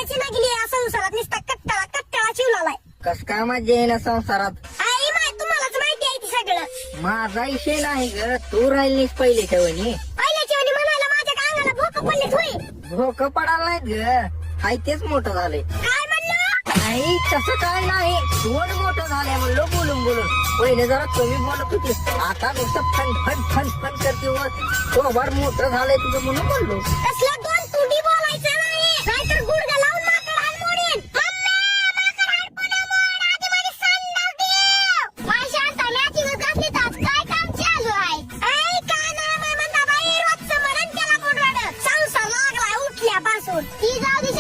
मजाची ना गेली या संसारात, नुसता कट्टाळा चिवलालाय. कस काय मजा येईना संसारात? आई माय तुम्हालाच माहिती आहे ती सगळं. माझा विषय नाही ग, तू राहिलीस पहिले ठेवणी. पहिल्याच्या वेळी म्हणायला माझ्या अंगाला भोक पडलेत होई. भोक पडायला नाहीत ग, हाय तेच मोठं झालंय. काय म्हणलं? नाही तसं काय नाही, तोंड मोठं झालंय म्हणलो बोलून बोलून. पहिले जरा कमी बोलत होती, आता नुसतं फन फन फन फन करते व थोबाड मोठं झालंय तुझं म्हणून बोललो. तसलं दोन तुडी बोलायचं नाही, नाहीतर गुडघा लावून माकड हाल मोडीन. ती जाऊ दे